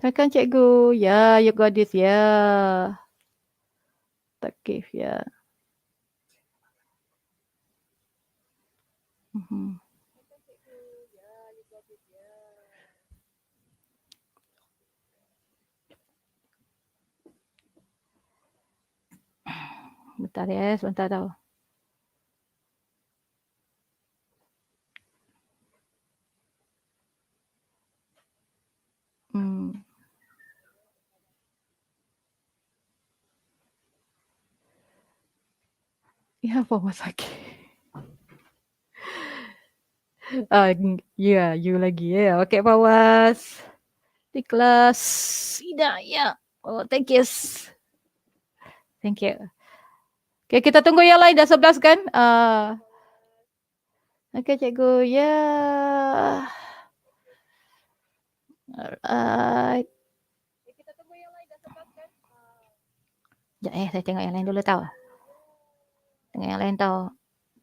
Tekan cikgu. Ya, you got this. Ya. Takif, ya. Bentar ya, sebentar tau. Ya, apa masakit? Ya, you lagi ya. Okey, Fawaz. Di kelas Ida, ya. Oh, thank you. Thank you. Okay, kita tunggu yang lain. Dah 11 kan? Okey, cikgu. Ya. Alright. Kita tunggu yang lain. Dah 11 kan? Sekejap saya tengok yang lain dulu tau. Tengok yang lain tau.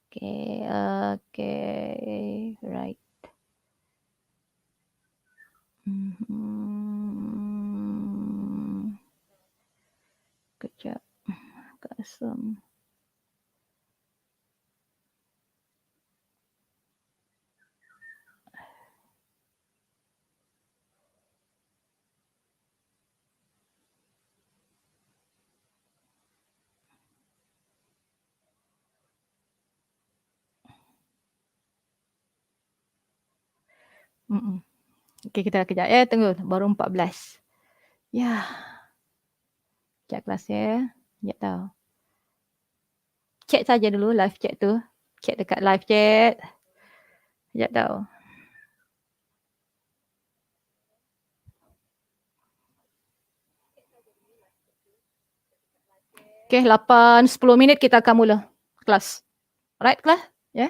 Okay, okay. Right. Kejap. Kasam. Okay, kita kejap ya. Tunggu. Baru 14. Ya. Cek kelas ya. Sekejap tau. Cek saja dulu live chat tu. Cek dekat live chat. Sekejap tau. Okay, 8-10 minit kita akan mula kelas. Alright kelas? Ya.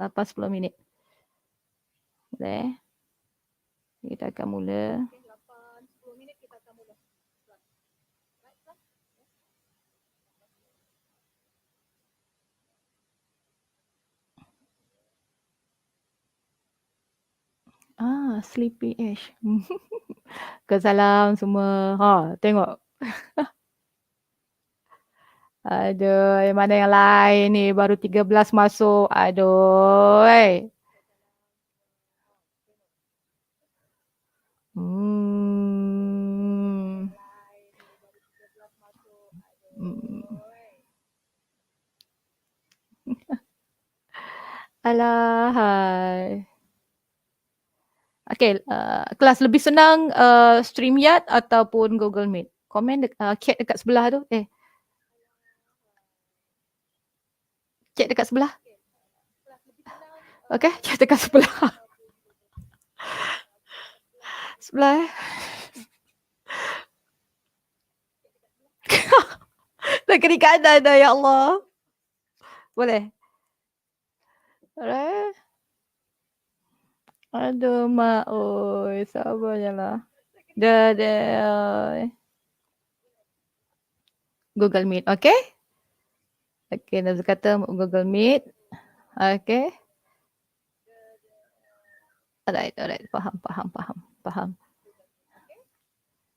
8-10 minit. Boleh. Kita akan mula. Sleepy Ash. Kesalam semua. Tengok. Aduh, mana yang lain ni? Baru 13 masuk. Aduh. Alah. Okay, kelas lebih senang StreamYard ataupun Google Meet? Komen chat dekat sebelah tu. Chat dekat sebelah. Okay, chat dekat sebelah. Sebelah Dah kiri kanan dah, ya Allah. Boleh? Alright. Aduh, mak. Oi, sabarnya lah. Dah. Google Meet, okay? Okay, Nazul kata Google Meet. Okay. Alright. Faham.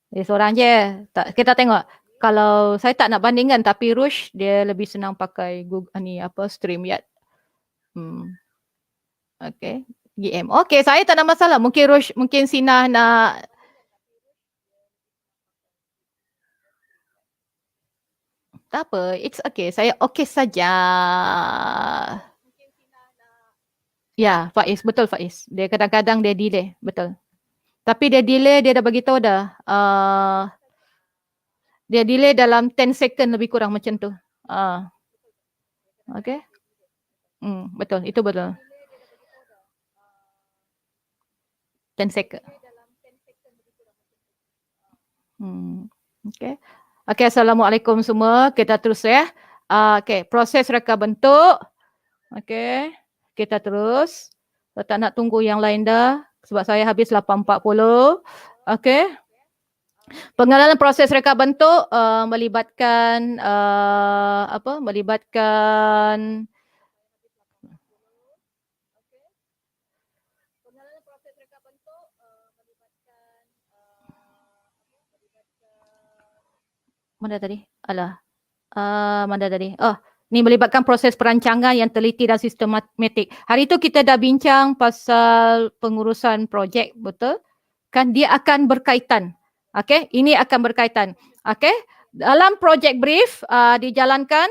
Dia seorang je. Kita tengok. Kalau saya tak nak bandingkan, tapi Rush dia lebih senang pakai Google StreamYard. Okay. GM. Okay, saya tak ada masalah. Mungkin Rush, mungkin Sina nak. Tak apa. It's okay. Saya okay saja. Ya, Faiz. Betul Faiz. Dia kadang-kadang dia delay. Betul. Tapi dia delay, dia dah bagi tahu dah. Dia delay dalam 10 second lebih kurang macam tu. Okay. Betul. Itu betul. 10 second. Okay. Okay, Assalamualaikum semua. Kita terus ya. Okay, proses reka bentuk. Okay. Kita terus. Saya tak nak tunggu yang lain dah. Sebab saya habis 8.40. Okay. Pengenalan proses reka bentuk melibatkan melibatkan Mana tadi? Alah. Mana tadi? Oh, ni melibatkan proses perancangan yang teliti dan sistematik. Hari itu kita dah bincang pasal pengurusan projek, betul? Kan dia akan berkaitan. Okey, ini akan berkaitan. Okey, dalam projek brief dijalankan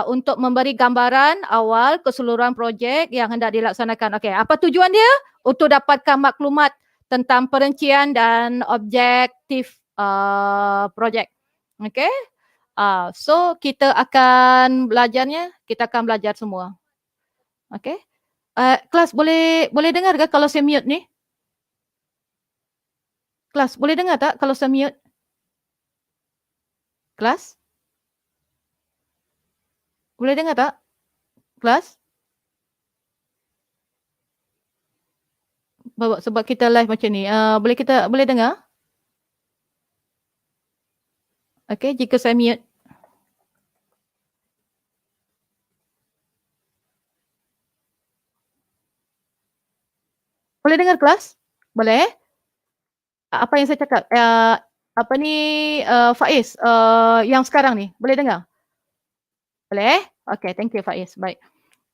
untuk memberi gambaran awal keseluruhan projek yang hendak dilaksanakan. Okey, apa tujuan dia? Untuk dapatkan maklumat tentang perincian dan objektif projek. Okey. So kita akan belajarnya, kita akan belajar semua. Okey. Kelas boleh dengar ke kalau saya mute ni? Kelas boleh dengar tak kalau saya mute? Kelas? Boleh dengar tak? Kelas? Sebab kita live macam ni, boleh dengar? Okey, jika saya mute. Boleh dengar kelas? Boleh? Apa yang saya cakap? Apa ni Faiz, yang sekarang ni, boleh dengar? Boleh? Okey, thank you Faiz. Baik.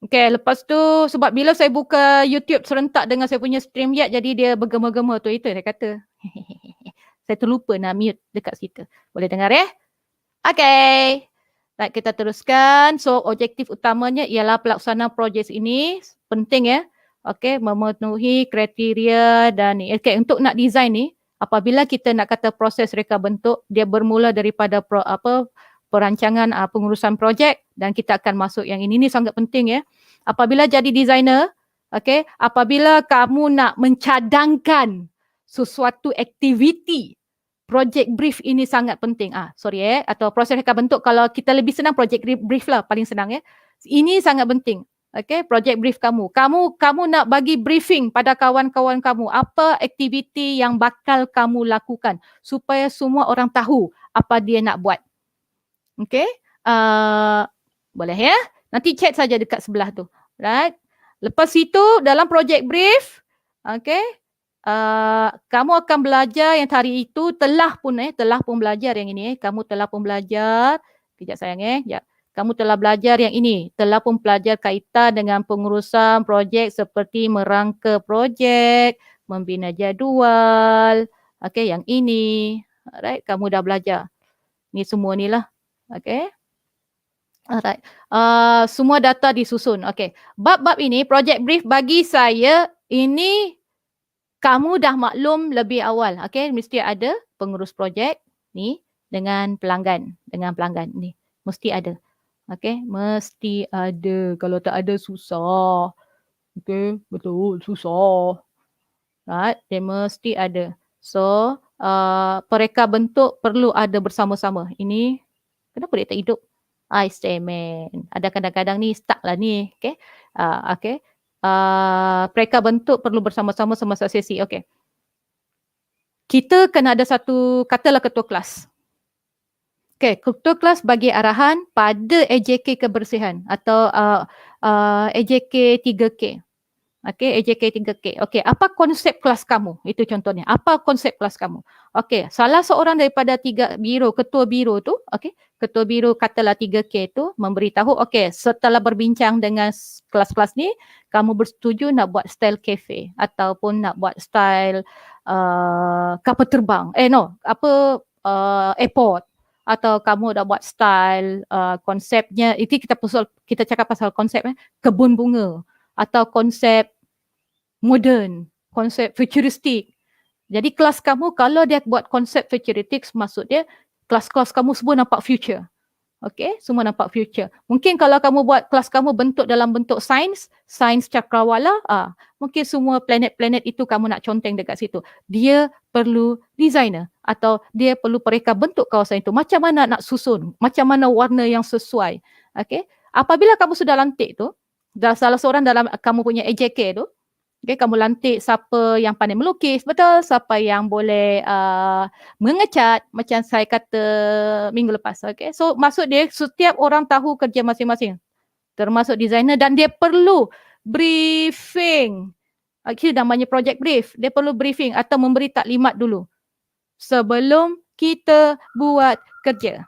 Okey, lepas tu sebab bila saya buka YouTube serentak dengan saya punya StreamYard, jadi dia bergema-gema tu, itu dia kata. Saya terlupa nak mute dekat situ. Boleh dengar ya? Okey. Baik, kita teruskan. So, objektif utamanya ialah pelaksanaan projek ini. Penting ya. Okey, memenuhi kriteria dan ni. Okey, untuk nak design ni, apabila kita nak kata proses reka bentuk, dia bermula daripada perancangan pengurusan projek dan kita akan masuk yang ini. Ini sangat penting ya. Apabila jadi designer, okey, apabila kamu nak mencadangkan sesuatu aktiviti, project brief ini sangat penting. Atau proses reka bentuk, kalau kita lebih senang project brief lah paling senang ya. Ini sangat penting. Okey, project brief kamu. Kamu nak bagi briefing pada kawan-kawan kamu apa aktiviti yang bakal kamu lakukan supaya semua orang tahu apa dia nak buat. Okey? Boleh ya? Nanti chat saja dekat sebelah tu. Right? Lepas itu dalam project brief, okey, kamu akan belajar yang hari itu telah pun belajar yang ini. Kamu telah pun belajar. Kejap sayang ya. Kamu telah belajar yang ini. Telah pun belajar kaitan dengan pengurusan projek seperti merangka projek, membina jadual. Okey, yang ini. Alright, kamu dah belajar. Ni semua ni lah. Okey. Alright. Semua data disusun. Okey. Bab-bab ini, project brief bagi saya, ini kamu dah maklum lebih awal. Okey, mesti ada pengurus projek ni dengan pelanggan. Ni. Mesti ada. Okey, mesti ada. Kalau tak ada susah. Okey, betul, susah. Right, dia mesti ada. So, pereka bentuk perlu ada bersama-sama. Ini, kenapa dia tak hidup? Iceman. Ada kadang-kadang ni stuck lah ni. Okay. Okay. Pereka bentuk perlu bersama-sama semasa sesi. Okay. Kita kena ada satu, katalah ketua kelas. Okay, ketua kelas bagi arahan pada AJK kebersihan atau AJK 3K. Okey, AJK 3K. Okey, apa konsep kelas kamu? Itu contohnya. Apa konsep kelas kamu? Okey, salah seorang daripada ketua biro tu, okey, ketua biro katalah 3K tu memberitahu, okey, setelah berbincang dengan kelas-kelas ni, kamu bersetuju nak buat style cafe ataupun nak buat style kapal terbang. Airport. Atau kamu dah buat style konsepnya, itu kita cakap pasal konsep kebun bunga atau konsep moden, konsep futuristik. Jadi kelas kamu kalau dia buat konsep futuristik, maksud dia kelas-kelas kamu semua nampak future. Okey, semua nampak future. Mungkin kalau kamu buat kelas kamu bentuk dalam bentuk sains cakrawala, mungkin semua planet-planet itu kamu nak conteng dekat situ. Dia perlu designer atau dia perlu pereka bentuk kawasan itu. Macam mana nak susun, macam mana warna yang sesuai. Okey, apabila kamu sudah lantik tu, salah seorang dalam kamu punya AJK tu, okay, kamu lantik siapa yang pandai melukis, betul? Siapa yang boleh mengecat, macam saya kata minggu lepas. Okay? So maksud dia setiap orang tahu kerja masing-masing. Termasuk designer dan dia perlu briefing. Actually namanya project brief. Dia perlu briefing atau memberi taklimat dulu sebelum kita buat kerja.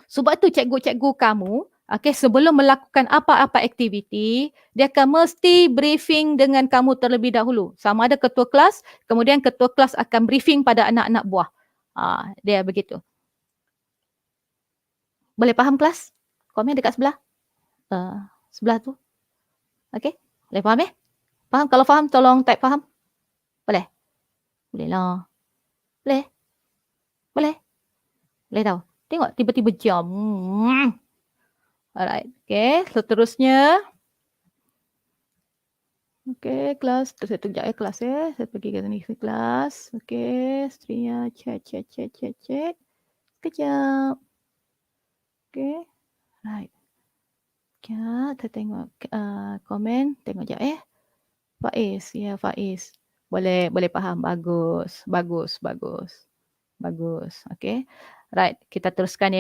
Sebab tu cikgu-cikgu kamu, sebelum melakukan apa-apa aktiviti, dia akan mesti briefing dengan kamu terlebih dahulu. Sama ada ketua kelas, kemudian ketua kelas akan briefing pada anak-anak buah. Dia begitu. Boleh faham kelas? Komen dekat sebelah. Sebelah tu. Okey? Boleh faham Faham? Kalau faham, tolong type faham. Boleh? Boleh lah. Boleh? Boleh? Boleh tahu. Tengok tiba-tiba jam. Alright. Okay. Seterusnya. Okay. Kelas. Saya tunjuk kelas Saya pergi ke sini kelas. Okay. Seterusnya. Cek. Sekejap. Okay. Right. Sekejap. Kita tengok komen. Tengok sekejap Faiz. Ya, Faiz. Boleh faham. Bagus. Okay. Right. Kita teruskan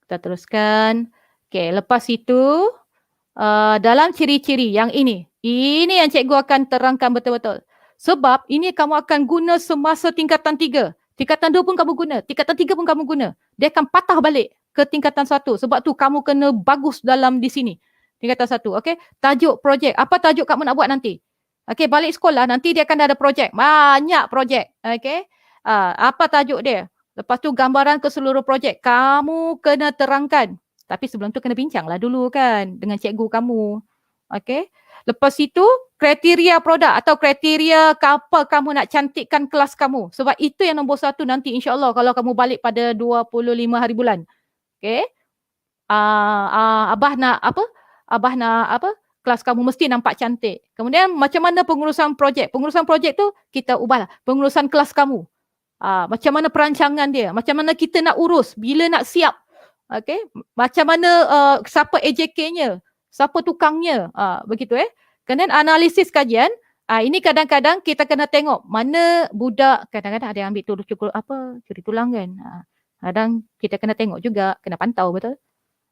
Kita teruskan. Okay. Lepas itu, dalam ciri-ciri yang ini yang cikgu akan terangkan betul-betul. Sebab ini kamu akan guna semasa tingkatan 3. Tingkatan 2 pun kamu guna. Tingkatan 3 pun kamu guna. Dia akan patah balik ke tingkatan 1. Sebab tu kamu kena bagus dalam di sini. Tingkatan 1. Okay. Tajuk projek. Apa tajuk kamu nak buat nanti? Okay. Balik sekolah nanti dia akan ada projek. Banyak projek. Okay. Apa tajuk dia? Lepas tu gambaran ke seluruh projek. Kamu kena terangkan. Tapi sebelum tu kena bincanglah dulu kan dengan cikgu kamu. Okay. Lepas itu kriteria produk atau kriteria apa kamu nak cantikkan kelas kamu. Sebab itu yang nombor 1 nanti insya-Allah kalau kamu balik pada 25 hari bulan. Okay. Abah nak apa? Kelas kamu mesti nampak cantik. Kemudian macam mana pengurusan projek? Pengurusan projek tu kita ubahlah. Pengurusan kelas kamu. Macam mana perancangan dia? Macam mana kita nak urus? Bila nak siap? Okay. Macam mana siapa AJK-nya? Siapa tukangnya? Begitu Kemudian analisis kajian. Ini kadang-kadang kita kena tengok mana budak, kadang-kadang ada yang ambil curi tulang kan. Kadang kita kena tengok juga, kena pantau betul.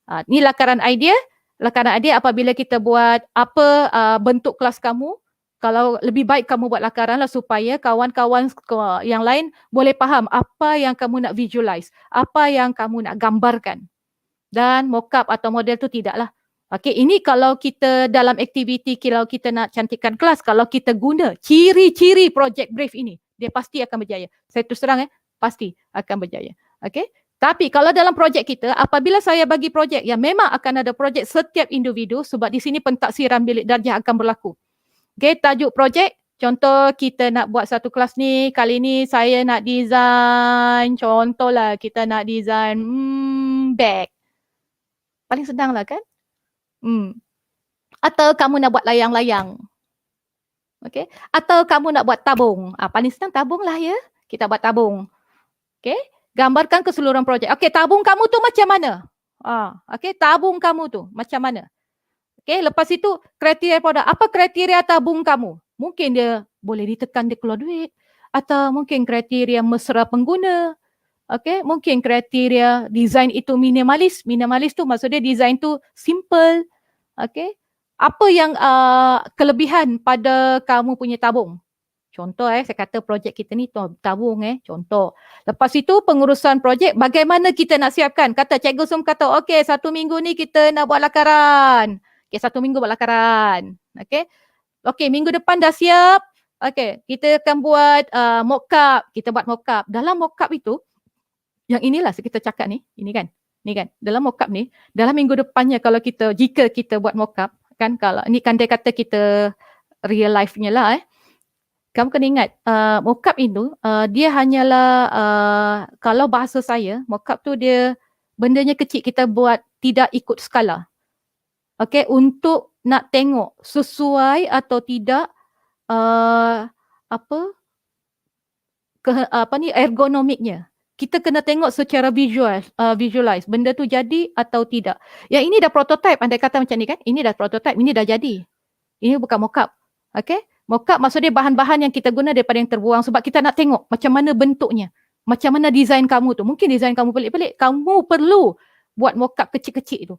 Ini lakaran idea. Lakaran idea apabila kita buat apa bentuk kelas kamu. Kalau lebih baik kamu buat lakaran lah supaya kawan-kawan yang lain boleh faham apa yang kamu nak visualize, apa yang kamu nak gambarkan. Dan mock-up atau model tu tidaklah. Okey, ini kalau kita dalam aktiviti, kalau kita nak cantikkan kelas, kalau kita guna ciri-ciri project brief ini, dia pasti akan berjaya. Saya terus terang pasti akan berjaya. Okey. Tapi kalau dalam projek kita, apabila saya bagi projek yang memang akan ada projek setiap individu, sebab di sini pentaksiran bilik darjah akan berlaku. Okay, tajuk projek, contoh kita nak buat satu kelas ni, kali ni saya nak design, contohlah kita nak design bag. Paling senang lah kan? Atau kamu nak buat layang-layang. Okay. Atau kamu nak buat tabung. Paling senang tabung lah ya. Kita buat tabung. Okay. Gambarkan keseluruhan projek. Okay, tabung kamu tu macam mana? Okay, tabung kamu tu macam mana? Okay, lepas itu kriteria produk. Apa kriteria tabung kamu? Mungkin dia boleh ditekan dia keluar duit. Atau mungkin kriteria mesra pengguna. Okay, mungkin kriteria design itu minimalis. Minimalis tu maksudnya design tu simple. Okay. Apa yang kelebihan pada kamu punya tabung? Contoh saya kata projek kita ni tabung contoh. Lepas itu pengurusan projek bagaimana kita nak siapkan? Kata Cikgu Sum kata okey 1 minggu ni kita nak buat lakaran. Okey 1 minggu buat lakaran. Okey minggu depan dah siap. Okey kita akan buat mock-up. Kita buat mock-up. Dalam mock-up itu yang inilah kita cakap ni, ini kan. Ni kan. Dalam mock-up ni, dalam minggu depannya jika kita buat mock-up kan, kalau ni kan dia kata kita real life-nya lah kamu kena ingat, mock-up itu, dia hanyalah, kalau bahasa saya, mock-up tu dia, bendanya kecil, kita buat tidak ikut skala. Okay, untuk nak tengok sesuai atau tidak, ergonomiknya. Kita kena tengok secara visualize, benda tu jadi atau tidak. Yang ini dah prototype, andai kata macam ni kan, ini dah prototype, ini dah jadi. Ini bukan mock-up. Okay. Mock-up maksudnya bahan-bahan yang kita guna daripada yang terbuang sebab kita nak tengok macam mana bentuknya. Macam mana design kamu tu. Mungkin design kamu pelik-pelik. Kamu perlu buat mock-up kecil-kecil itu.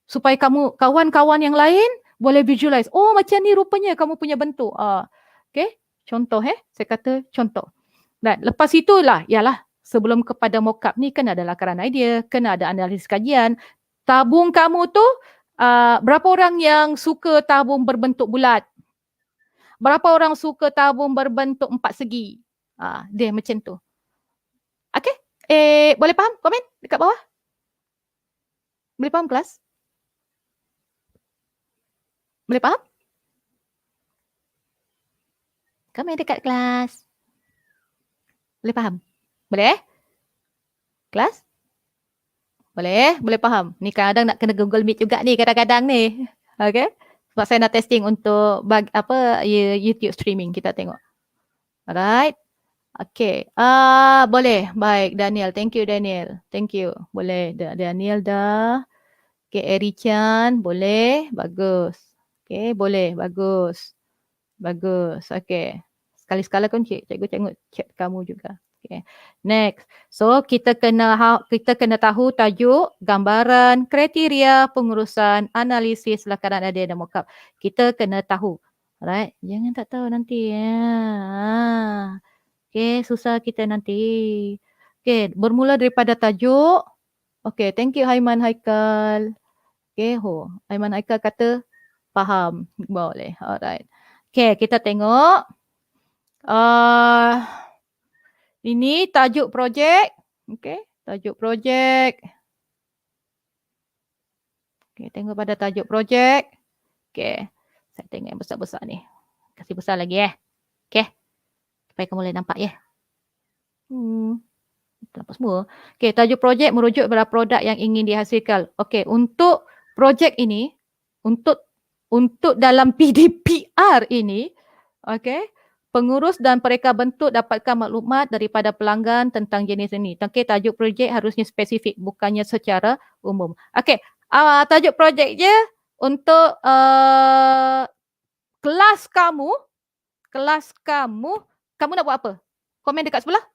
Supaya kawan-kawan yang lain boleh visualize. Oh macam ni rupanya kamu punya bentuk. Okay. Contoh saya kata contoh. Dan lepas itulah, ialah sebelum kepada mockup ni kena ada lakaran idea, kena ada analisis kajian. Tabung kamu tu, berapa orang yang suka tabung berbentuk bulat? Berapa orang suka tabung berbentuk 4 segi? Dia macam tu. Okay? Boleh faham? Komen dekat bawah. Boleh faham kelas? Boleh faham? Komen dekat kelas. Boleh faham? Boleh? Kelas? Boleh? Boleh faham? Ni kadang nak kena Google Meet juga ni kadang-kadang ni. Okay? Sebab saya nak testing untuk YouTube streaming kita tengok. Alright. Okay. Boleh. Baik Daniel. Thank you Daniel. Thank you. Boleh. Daniel dah. Okay. Eri Chan. Boleh. Bagus. Okay. Boleh. Bagus. Bagus. Okay. Sekali-sekala kan cikgu tengok chat kamu juga. Okay. Next. So kita kena tahu tajuk, gambaran, kriteria, pengurusan, analisis, lakaran idea dan mockup. Kita kena tahu. Alright. Jangan tak tahu nanti. Okay. Susah kita nanti. Okay. Bermula daripada tajuk. Okay. Thank you Haiman Haikal. Okay. Haiman Haikal kata faham. Boleh. Alright. Okay. Kita tengok. Ini tajuk projek. Okay. Tajuk projek. Okay. Tengok pada tajuk projek. Okay. Saya tengok yang besar-besar ni. Kasih besar lagi Okay. Supaya kamu boleh nampak nampak semua. Okay. Tajuk projek merujuk kepada produk yang ingin dihasilkan. Okay. Untuk projek ini. Untuk dalam PDPR ini. Okay. Pengurus dan pereka bentuk dapatkan maklumat daripada pelanggan tentang jenis ini. Okay, tajuk projek harusnya spesifik, bukannya secara umum. Okay, tajuk projek je untuk kelas kamu nak buat apa? Komen dekat sebelah.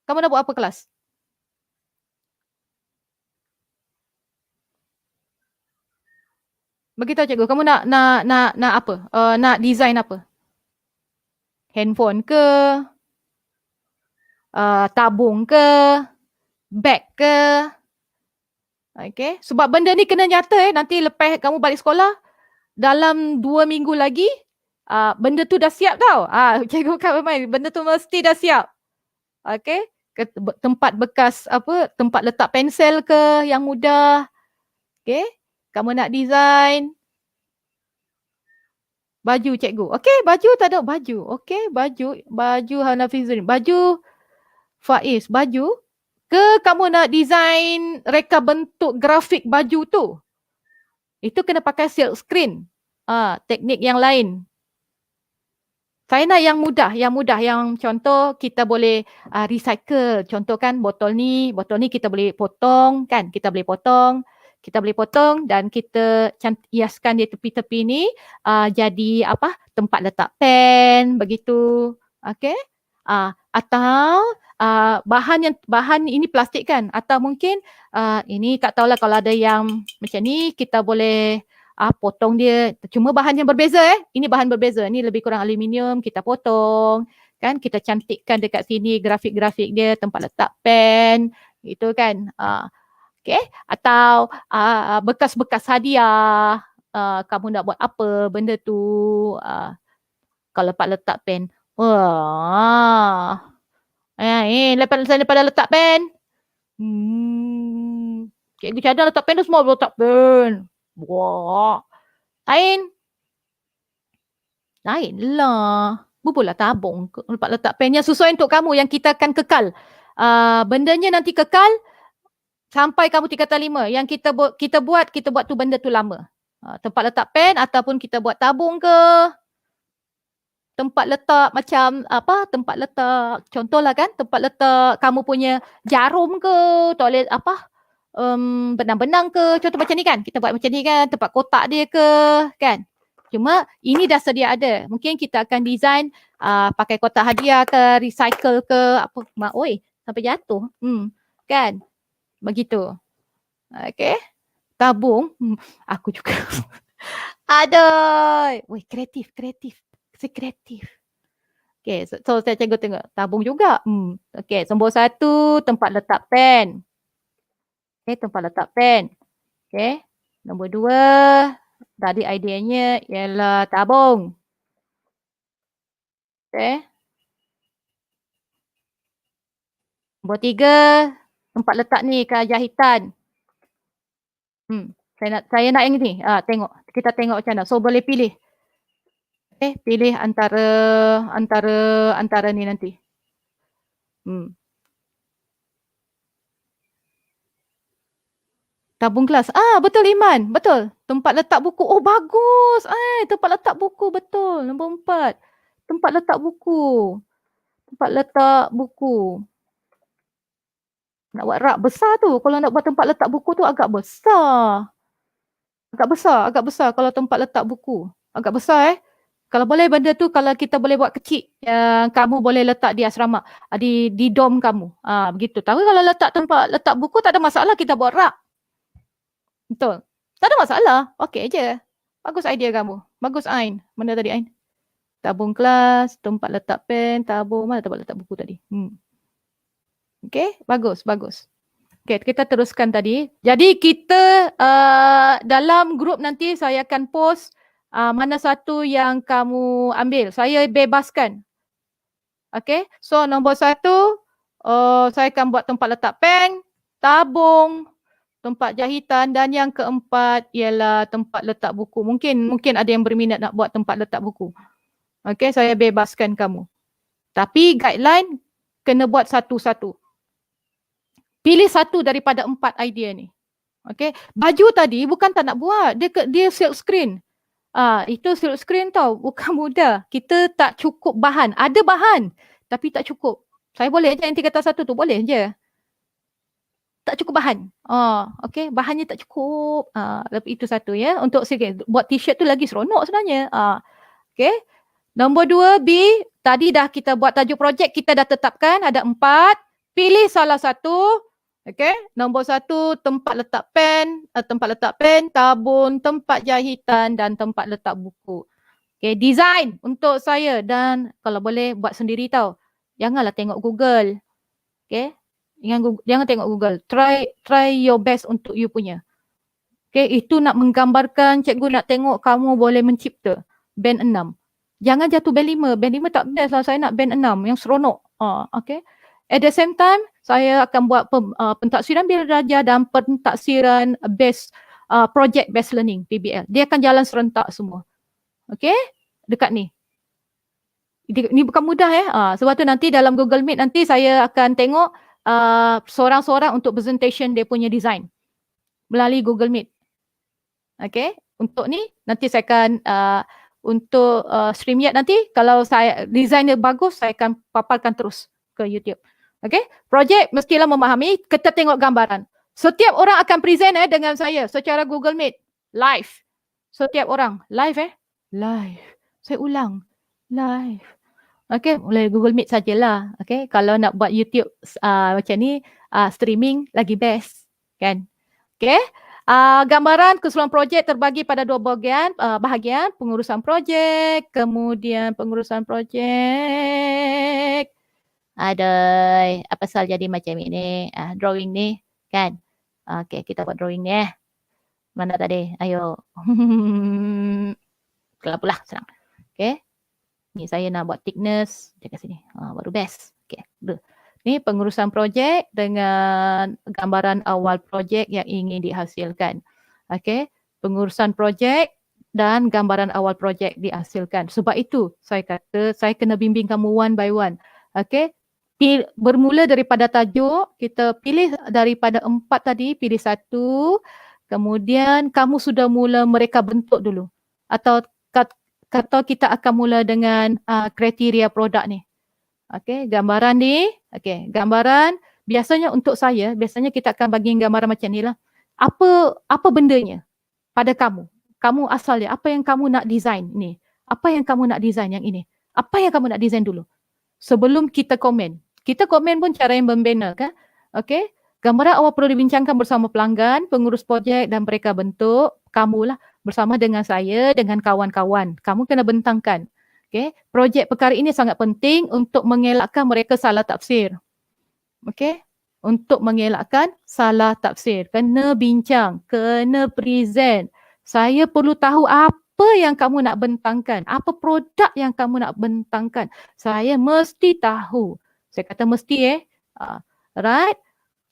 Kamu nak buat apa kelas? Beritahu cikgu, kamu nak apa? Nak design apa? Handphone ke? Tabung ke? Bag ke? Okay. Sebab benda ni kena nyata nanti lepas kamu balik sekolah, dalam 2 minggu lagi, benda tu dah siap tau. Cikgu kan bermain, benda tu mesti dah siap. Okay. Tempat bekas tempat letak pensel ke yang mudah. Okay. Kamu nak design baju cikgu. Okay, baju tak ada baju. Okay, baju Hanafizin. Baju Faiz, baju. Ke kamu nak design reka bentuk grafik baju tu? Itu kena pakai silk screen. Teknik yang lain. Saya nak yang mudah, yang contoh kita boleh recycle. Contoh kan botol ni kita boleh potong kan, kita boleh potong dan kita hiaskan di tepi-tepi ni jadi tempat letak pen begitu. Okey. Atau bahan ini plastik kan, atau mungkin ini tak tahulah kalau ada yang macam ni kita boleh potong dia, cuma bahan yang berbeza ini bahan berbeza, ni lebih kurang aluminium, kita potong kan, kita cantikkan dekat sini grafik-grafik dia, tempat letak pen gitu kan. Okay. Atau bekas-bekas hadiah, kamu nak buat apa benda tu, kalau letak pen. Lepas pada letak pen. Cikgu cadang letak pen tu semua letak pen. Wah. Lain lah. Bubulah tabung letak pen yang sesuai untuk kamu, yang kita akan kekal. Bendanya nanti kekal sampai kamu tingkatan 5. Yang kita buat tu benda tu lama. Tempat letak pen ataupun kita buat tabung ke. Tempat letak macam tempat letak contohlah kan, tempat letak kamu punya jarum ke, toilet benang-benang ke, contoh macam ni kan, kita buat macam ni kan, tempat kotak dia ke kan. Cuma ini dah sedia ada, mungkin kita akan design pakai kotak hadiah ke, recycle ke sampai jatuh kan, begitu. Okay, tabung aku juga ada kreatif. Okey, so saya cikgu tengok, tabung juga. Okey, nombor 1 tempat letak pen. Okey, tempat letak pen. Okey. Nombor 2, tadi ideanya ialah tabung. Okey. Nombor 3, tempat letak ni jahitan. Saya nak yang ni. Tengok. Kita tengok macam mana. So boleh pilih. Pilih antara ni nanti. Tabung kelas. Betul Iman. Betul. Tempat letak buku. Oh bagus. Tempat letak buku betul. Nombor 4. Tempat letak buku. Tempat letak buku. Nak buat rak besar tu. Kalau nak buat tempat letak buku tu agak besar. Agak besar kalau tempat letak buku. Agak besar Kalau boleh benda tu, kalau kita boleh buat kecil, yang kamu boleh letak di asrama, di dom kamu. Begitu. Tapi kalau tempat letak buku, tak ada masalah kita buat rak. Betul. Tak ada masalah. Okey je. Bagus idea kamu. Bagus Ain. Mana tadi Ain? Tabung kelas, tempat letak pen, tabung. Mana tempat letak buku tadi? Okey, bagus. Okey, kita teruskan tadi. Jadi kita dalam grup nanti saya akan post mana satu yang kamu ambil. Saya bebaskan. Okey, so nombor 1, saya akan buat tempat letak pen, tabung, tempat jahitan, dan yang keempat ialah tempat letak buku. Mungkin ada yang berminat nak buat tempat letak buku. Okey, saya bebaskan kamu. Tapi guideline kena buat satu-satu. Pilih satu daripada 4 idea ni. Okey, baju tadi bukan tak nak buat, dia silk screen. Itu silk screen tau, bukan mudah. Kita tak cukup bahan. Ada bahan tapi tak cukup. Saya boleh je nanti kata satu tu, boleh je. Tak cukup bahan. Okey, bahannya tak cukup. Itu satu ya. Untuk sikit buat t-shirt tu lagi seronok sebenarnya. Okey. Nombor 2 B, tadi dah kita buat tajuk projek, kita dah tetapkan ada 4. Pilih salah satu. Okey, nombor 1 tempat letak pen, tabung, tempat jahitan dan tempat letak buku. Okey, design untuk saya dan kalau boleh buat sendiri tau. Janganlah tengok Google. Okey, jangan tengok Google. Try your best untuk you punya. Okey, itu nak menggambarkan, cikgu nak tengok kamu boleh mencipta band 6. Jangan jatuh band 5. Band 5 tak best lah. Saya nak band 6 yang seronok. Okey. At the same time, saya akan buat pentaksiran bilik darjah dan pentaksiran project based learning PBL. Dia akan jalan serentak semua. Okey? Dekat ni. Ini bukan mudah sebab tu nanti dalam Google Meet nanti saya akan tengok seorang-seorang untuk presentation dia punya design melalui Google Meet. Okey? Untuk ni nanti saya akan untuk StreamYard nanti kalau saya design dia bagus, saya akan paparkan terus ke YouTube. Okey, projek mestilah memahami, kita tengok gambaran. Setiap orang akan present dengan saya secara Google Meet live. Setiap orang live live. Saya ulang, live. Okey, mulai Google Meet sajalah. Okey, kalau nak buat YouTube macam ni streaming lagi best, kan? Okey. Gambaran keseluruhan projek terbagi pada 2 bahagian, pengurusan projek, kemudian pengurusan projek. Aduh, apa pasal jadi macam ini? Drawing ni, kan? Okey, kita buat drawing ni Mana tadi? Ayo. Kelap-kelap, senang. Okey. Ni saya nak buat thickness. Dekat sini. Baru best. Okey. Ni pengurusan projek dengan gambaran awal projek yang ingin dihasilkan. Okey. Pengurusan projek dan gambaran awal projek dihasilkan. Sebab itu saya kata saya kena bimbing kamu one by one. Okey. Bermula daripada tajuk, kita pilih daripada 4 tadi, pilih 1. Kemudian kamu sudah mula mereka bentuk dulu. Atau kita akan mula dengan kriteria produk ni. Okey, gambaran ni. Okey, gambaran biasanya untuk saya, biasanya kita akan bagi gambaran macam ni lah. Apa bendanya pada kamu? Kamu asalnya, apa yang kamu nak design ni? Apa yang kamu nak design yang ini? Apa yang kamu nak design dulu? Sebelum kita komen. Kita komen pun cara yang membina kan? Okey. Gambaran awal perlu dibincangkan bersama pelanggan, pengurus projek dan mereka bentuk. Kamulah bersama dengan saya, dengan kawan-kawan. Kamu kena bentangkan. Okey, projek perkara ini sangat penting untuk mengelakkan mereka salah tafsir. Okey, untuk mengelakkan salah tafsir. Kena bincang, kena present. Saya perlu tahu apa yang kamu nak bentangkan, apa produk yang kamu nak bentangkan. Saya mesti tahu. Saya kata mesti right?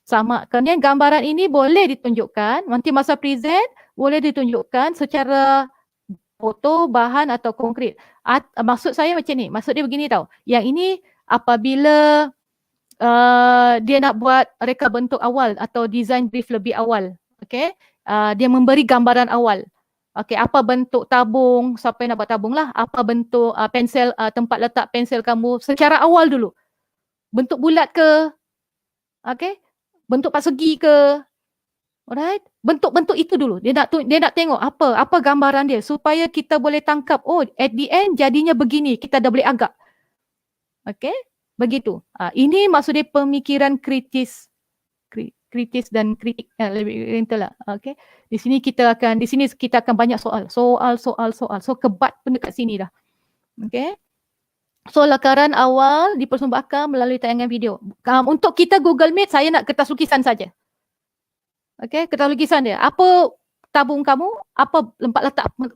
Sama, kemudian gambaran ini boleh ditunjukkan, nanti masa present boleh ditunjukkan secara foto, bahan atau konkret. Maksud saya macam ni, maksud dia begini tau. Yang ini apabila dia nak buat reka bentuk awal atau design brief lebih awal. Okay? Dia memberi gambaran awal. Okay, apa bentuk tabung, siapa yang nak buat tabung lah. Apa bentuk pensel, tempat letak pensel kamu secara awal dulu. Bentuk bulat ke? Okay? Bentuk persegi ke? Alright, bentuk-bentuk itu dulu. Dia nak tengok apa gambaran dia supaya kita boleh tangkap, oh at the end jadinya begini, kita dah boleh agak. Okey, begitu. Ini maksud dia pemikiran kritis dan kritik lebih itulah. Okey. Di sini kita akan banyak soal. So kebat pun dekat sini dah. Okey. So lakaran awal dipersembahkan melalui tayangan video. Untuk kita Google Meet, saya nak kertas lukisan saja. Okey, kertas lukisan dia. Apa tabung kamu, apa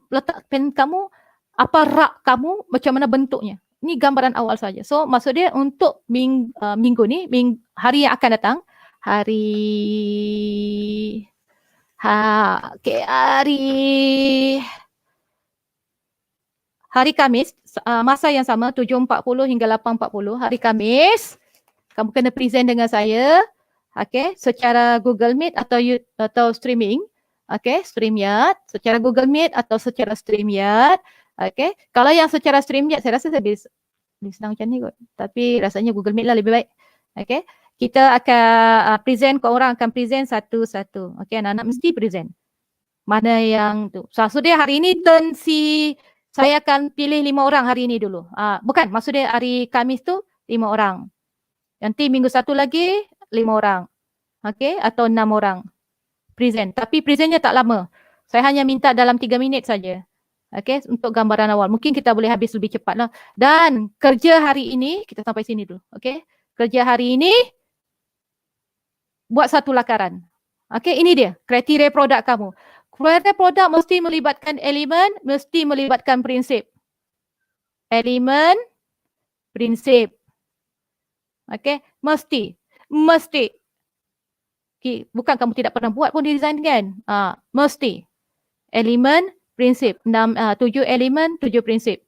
letak pen kamu, apa rak kamu, macam mana bentuknya. Ini gambaran awal saja. So maksud dia untuk minggu ni, hari yang akan datang, hari Khamis, masa yang sama 7.40 hingga 8.40, hari Khamis, kamu kena present dengan saya. Okay, secara Google Meet atau streaming. Okay, StreamYard, secara Google Meet atau secara StreamYard. Okay, kalau yang secara StreamYard, saya rasa saya lebih senang macam ni kot. Tapi rasanya Google Meet lah lebih baik. Okay, kita akan present, korang akan present satu-satu. Okay, anak-anak mesti present. Mana yang tu. So dia hari ini turn saya akan pilih 5 orang hari ini dulu. Bukan, maksud dia hari Khamis tu 5 orang. Nanti minggu satu lagi 5 orang. Okay, atau 6 orang present. Tapi presentnya tak lama. Saya hanya minta dalam 3 minit saja. Okay, untuk gambaran awal. Mungkin kita boleh habis lebih cepat lah. Dan kerja hari ini, kita sampai sini dulu. Okay, kerja hari ini, buat satu lakaran. Okay, ini dia kriteria produk kamu. Kriteria produk mesti melibatkan elemen, mesti melibatkan prinsip. Elemen, prinsip. Okay, mesti. Bukan kamu tidak pernah buat pun design kan? Mesti. Elemen, prinsip. 7 elemen, 7 prinsip.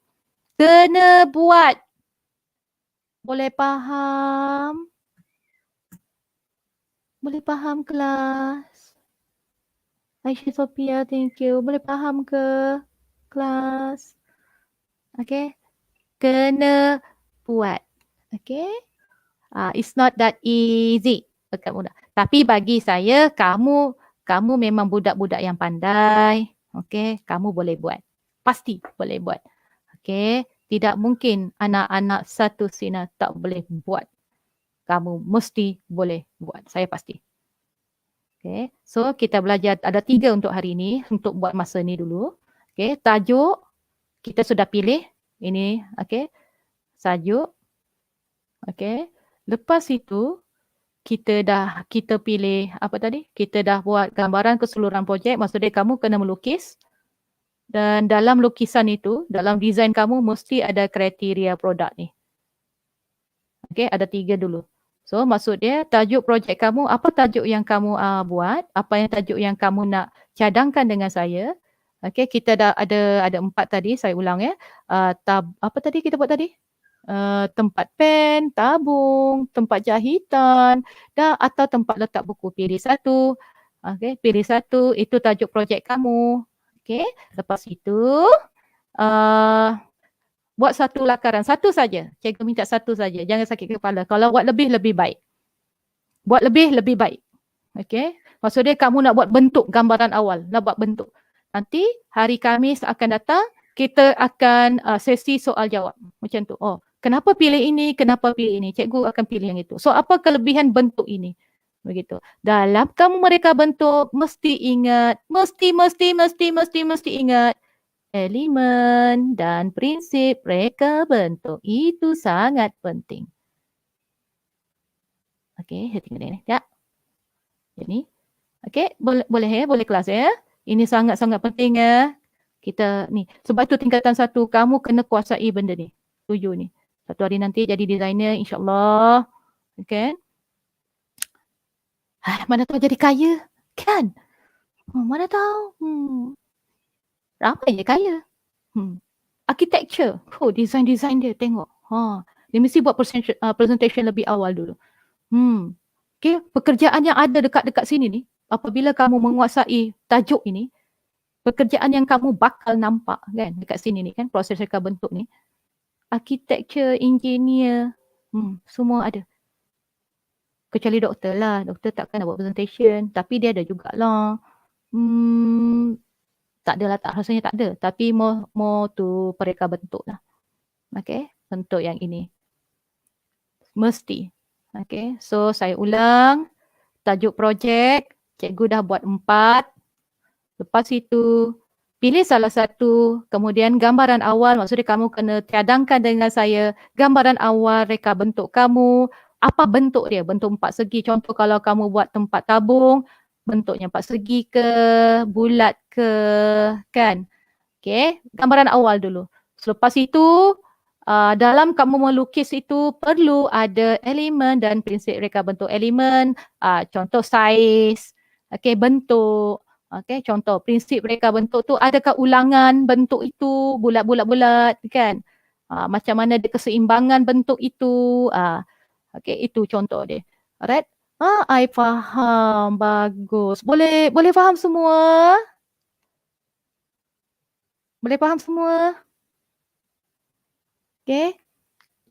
Kena buat. Boleh faham? Boleh faham kelas? Aisyah Sophia, thank you. Boleh faham ke kelas? Okay. Kena buat. Okay. It's not that easy. Bukan mudah. Tapi bagi saya, kamu memang budak-budak yang pandai. Okay, kamu boleh buat. Pasti boleh buat. Okay, tidak mungkin anak-anak satu sinar tak boleh buat. Kamu mesti boleh buat. Saya pasti. Okay, so kita belajar, ada 3 untuk hari ini, untuk buat masa ni dulu. Okay, tajuk kita sudah pilih. Ini, okay, tajuk. Okay, lepas itu, kita pilih apa tadi? Kita dah buat gambaran keseluruhan projek. Maksudnya kamu kena melukis. Dan dalam lukisan itu, dalam desain kamu mesti ada kriteria produk ni. Okay, ada 3 dulu. So maksudnya tajuk projek kamu, apa tajuk yang kamu buat, apa yang tajuk yang kamu nak cadangkan dengan saya. Okay, kita dah ada 4 tadi, saya ulang ya. Apa tadi kita buat tadi? Tempat pen, tabung, tempat jahitan atau tempat letak buku. Pilih satu. Okay, pilih satu. Itu tajuk projek kamu. Okay, lepas itu buat satu lakaran. Satu saja. Cikgu minta satu saja. Jangan sakit kepala. Kalau buat lebih baik. Buat lebih baik. Okay, maksudnya kamu nak buat bentuk gambaran awal. Nak buat bentuk. Nanti hari Khamis akan datang, kita akan sesi soal jawab. Macam tu. Oh, kenapa pilih ini? Kenapa pilih ini? Cikgu akan pilih yang itu. So, apa kelebihan bentuk ini? Begitu. Dalam kamu mereka bentuk, mesti ingat. Mesti ingat. elemen dan prinsip reka bentuk. Itu sangat penting. Okey, saya tengok ni. Ya. Jadi, okey, boleh kelas ya. Ini sangat-sangat penting ya. Kita ni, sebab tu tingkatan 1 kamu kena kuasai benda ni. Setuju ni. Satu hari nanti jadi designer insya-Allah. Okey. Mana tahu jadi kaya, kan? Mana tahu. Ramai je kaya. Architecture. Design dia tengok. Dia mesti buat presentation lebih awal dulu. Okay, pekerjaan yang ada dekat-dekat sini ni, apabila kamu menguasai tajuk ini, pekerjaan yang kamu bakal nampak kan dekat sini ni kan, proses reka bentuk ni, architecture, engineer, semua ada. Kecuali doktor lah, doktor takkan nak buat presentation, tapi dia ada jugalah. Tak adalah, rasanya tak ada, tapi more to pereka bentuk lah. Okay, bentuk yang ini. Mesti. Okay, so saya ulang. Tajuk projek, cikgu dah buat 4. Lepas itu, pilih salah satu, kemudian gambaran awal, maksudnya kamu kena tiadangkan dengan saya gambaran awal reka bentuk kamu. Apa bentuk dia? Bentuk 4 segi. Contoh kalau kamu buat tempat tabung, bentuknya 4 segi ke, bulat ke, kan? Okay, gambaran awal dulu. Selepas itu, dalam kamu melukis itu perlu ada elemen dan prinsip reka bentuk elemen, contoh saiz, okay, bentuk, okay, contoh prinsip reka bentuk tu adakah ulangan bentuk itu bulat-bulat-bulat kan, macam mana dia keseimbangan bentuk itu, okay, itu contoh dia. Alright, I faham, bagus. Boleh faham semua? Boleh faham semua? Okay,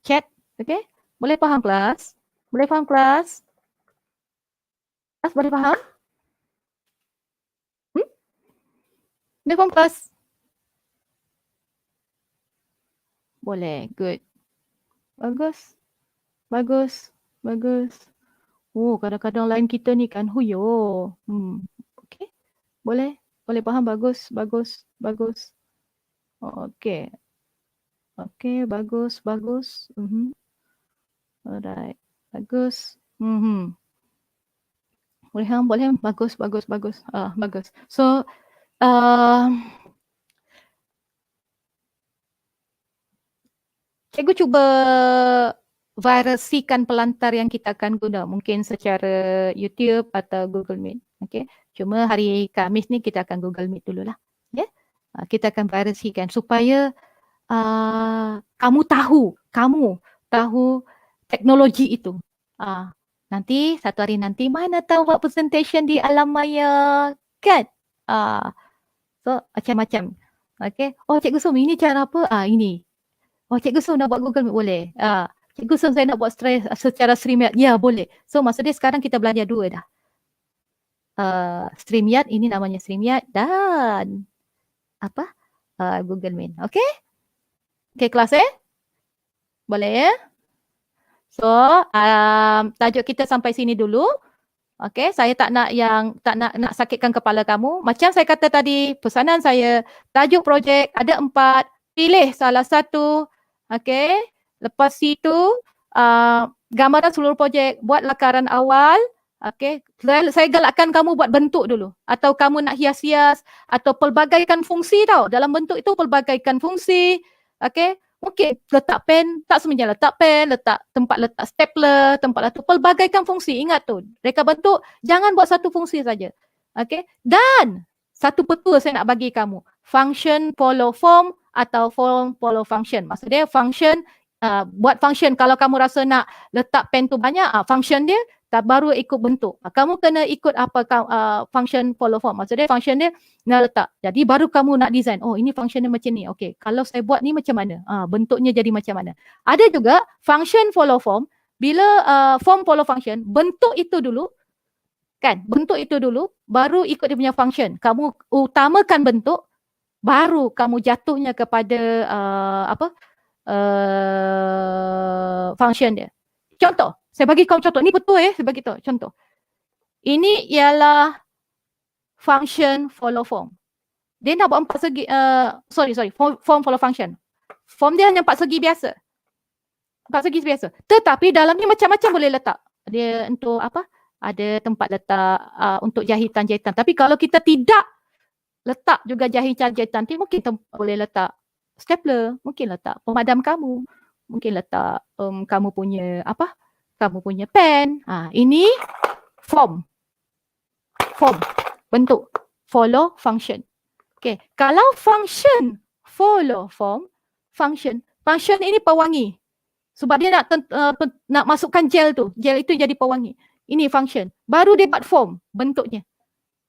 chat, okay. Boleh faham kelas? Boleh faham kelas? Kelas boleh faham? Boleh faham kelas? Boleh, good. Bagus. Bagus. Bagus. Oh, kadang-kadang line kita ni kan huyo. Okay. Boleh. Boleh faham, bagus. Bagus. Bagus. Okay. Okay, bagus. Bagus. Alright. Bagus. Boleh faham? Boleh. Bagus. Bagus. Bagus. Bagus. So, cikgu cuba virasikan pelantar yang kita akan guna, mungkin secara YouTube atau Google Meet. Okay. Cuma hari Khamis ni kita akan Google Meet dululah. Yeah? Kita akan virasikan supaya kamu tahu teknologi itu. Nanti satu hari nanti mana tahu buat presentation di alam maya, kan? So macam-macam. Okay. Oh, Cikgu Sum, ini cara apa? Ini. Oh, Cikgu Sum nak buat Google Meet, boleh. Cikgu Sum, saya nak buat secara StreamYard. Ya, boleh. So, maksudnya sekarang kita belajar 2 dah. StreamYard, ini namanya StreamYard dan apa? Google Meet. Okay? Okay, kelas Boleh ya? So, tajuk kita sampai sini dulu. Okay, saya tak nak sakitkan kepala kamu. Macam saya kata tadi, pesanan saya, tajuk projek ada 4, pilih salah satu. Okay, lepas itu gambaran seluruh projek, buat lakaran awal. Okay, saya galakkan kamu buat bentuk dulu. Atau kamu nak hias-hias, atau pelbagaikan fungsi tau. Dalam bentuk itu pelbagaikan fungsi. Okay, mungkin letak pen, tak semestinya letak pen, tempat letak stapler, tempat letak pelbagaikan fungsi. Ingat tu, reka bentuk jangan buat satu fungsi saja. Okay, dan satu petua saya nak bagi kamu. Function follow form atau form follow function. Maksudnya function, buat function kalau kamu rasa nak letak pen tu banyak, function dia tak baru ikut bentuk. Kamu kena ikut apa function follow form. Maksudnya function dia nak letak. Jadi baru kamu nak design. Oh, ini function dia macam ni. Okay, kalau saya buat ni macam mana? Bentuknya jadi macam mana? Ada juga function follow form. Bila form follow function, bentuk itu dulu. Kan? Bentuk itu dulu, baru ikut dia punya function. Kamu utamakan bentuk, baru kamu jatuhnya kepada function dia. Contoh, saya bagi kau contoh. Ni betul saya bagi tahu contoh. Ini ialah function follow form. Dia nak buat 4 segi, form follow function. Form dia hanya 4 segi biasa. 4 segi biasa. Tetapi dalam ni macam-macam boleh letak. Dia untuk apa? Ada tempat letak untuk jahitan-jahitan. Tapi kalau kita tidak letak juga jahitan-jahitan, nanti mungkin boleh letak stapler, mungkin letak pemadam kamu, mungkin letak kamu punya apa? Kamu punya pen. Ini form. Bentuk. Follow function. Okay. Kalau function follow form, function ini pewangi. Sebab dia nak masukkan gel tu. Gel itu jadi pewangi. Ini function. Baru dia buat form bentuknya.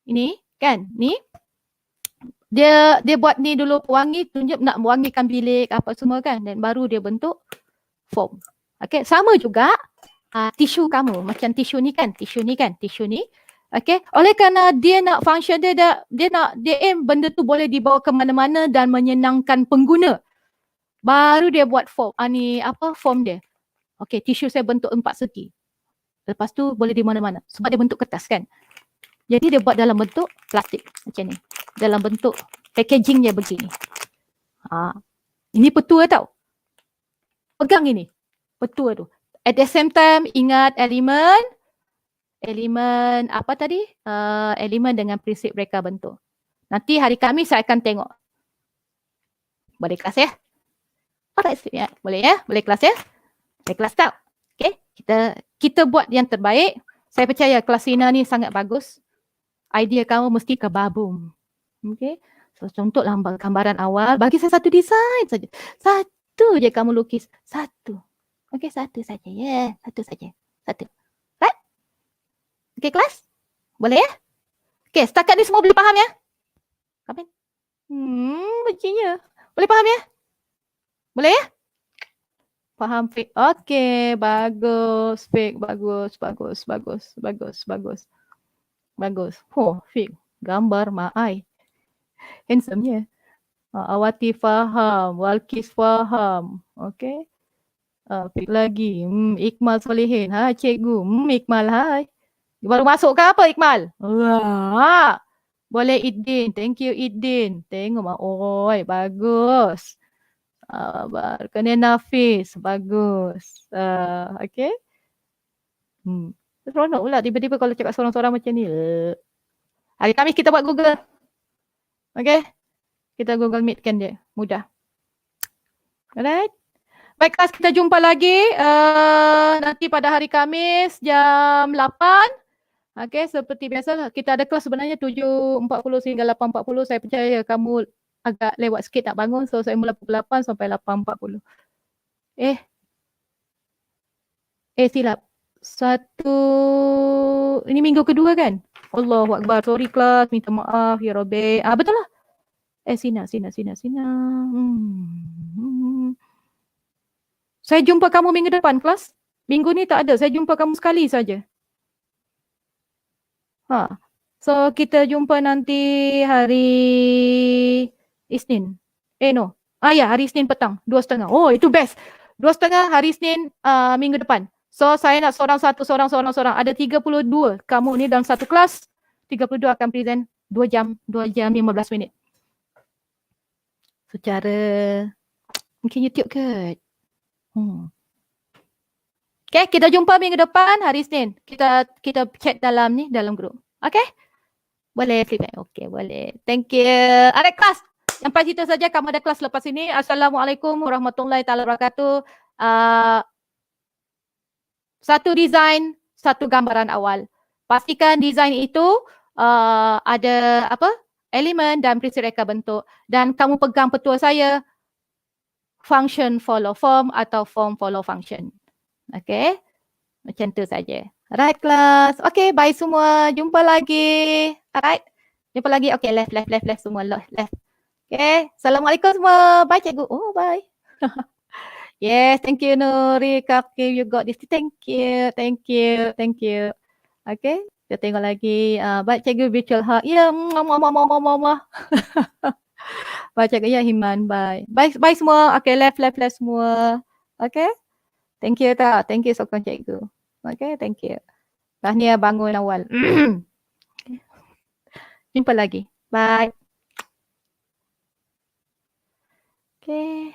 Ini kan, ni. Dia buat ni dulu pewangi, tunjuk nak mewangikan bilik apa semua kan, dan baru dia bentuk form. Okay, sama juga tisu kamu. Macam tisu ni. Okay, oleh kerana dia nak function dia aim benda tu boleh dibawa ke mana-mana dan menyenangkan pengguna. Baru dia buat form. Ni apa form dia. Okay, tisu saya bentuk 4 segi. Lepas tu boleh di mana-mana. Sebab dia bentuk kertas kan. Jadi dia buat dalam bentuk plastik macam ni. Dalam bentuk packagingnya begini. Ini petua tau. Pegang ini. Petua tu. At the same time ingat elemen apa tadi? Elemen dengan prinsip reka bentuk. Nanti hari Khamis saya akan tengok. Boleh kelas ya? Alright, ya. Boleh ya? Boleh kelas ya? Boleh kelas tau? Okay. Kita buat yang terbaik. Saya percaya kelas Sina ni sangat bagus. Idea kamu mesti kebabum. Okay. So contohlah gambaran awal. Bagi saya satu desain saja. Satu je kamu lukis. Satu. Okay, satu saja. Ya, satu saja. Satu. Right? Okay, kelas? Boleh ya? Okay, setakat ni semua boleh faham ya? Amin. Bencinya. Boleh faham ya? Boleh ya? Faham Fik? Okay, bagus Fik. Bagus. Fik. Gambar Ma'ai. Handsome-nya. Awati faham. Walkis faham. Okay. Fik lagi. Iqmal Solihin. Cikgu. Iqmal hai. Baru masuk ke apa Iqmal? Wah. Boleh Idin. Thank you Idin. Tengok mak. Oi, bagus. Kena Nafis. Bagus. Okay. Seronok pula tiba-tiba kalau cakap seorang-seorang macam ni. Hari Khamis kita buat Google. Okay. Kita Google Meet kan dia. Mudah. Alright. Baik kelas, kita jumpa lagi nanti pada hari Khamis jam 8. Okay, seperti biasa kita ada kelas sebenarnya 7.40 sehingga 8.40. Saya percaya kamu agak lewat sikit nak bangun. So saya mula pukul 8 sampai 8.40. Silap. Ini minggu kedua kan? Allahu Akbar. Sorry kelas, minta maaf ya Rabbi. Betul lah. Sina. Saya jumpa kamu minggu depan kelas. Minggu ni tak ada. Saya jumpa kamu sekali saja. So kita jumpa nanti hari Isnin. Hari Isnin petang. 2.30. Oh, itu best. 2.30 hari Isnin minggu depan. So saya nak seorang. Ada 32 kamu ni dalam satu kelas. 32 akan present 2 jam 15 minit. Secara mungkin YouTube ke? Okay, kita jumpa minggu depan hari Isnin. Kita chat dalam grup. Okay? Boleh feedback. Okay, boleh. Thank you. Ada kelas. Sampai situ saja, kamu ada kelas lepas ini. Assalamualaikum warahmatullahi wabarakatuh. Satu design, satu gambaran awal. Pastikan design itu ada elemen dan prinsip reka bentuk. Dan kamu pegang petua saya, function follow form atau form follow function. Okay? Macam tu saja. Alright kelas. Okay, bye semua. Jumpa lagi. Alright. Jumpa lagi. Okay, left semua. Left. Okay. Assalamualaikum semua. Bye cikgu. Oh, bye. Yes, thank you Nuri. Kaki, you got this. Thank you. Okay. Kita tengok lagi. Bye cikgu virtual hug. Ya, mama. Bye cikgu. Ya, Himan. Bye. Bye semua. Okay, left semua. Okay. Thank you tak. Thank you sokong cikgu. Okay, thank you. Tahniah bangun awal. Jumpa lagi. Bye. Okey.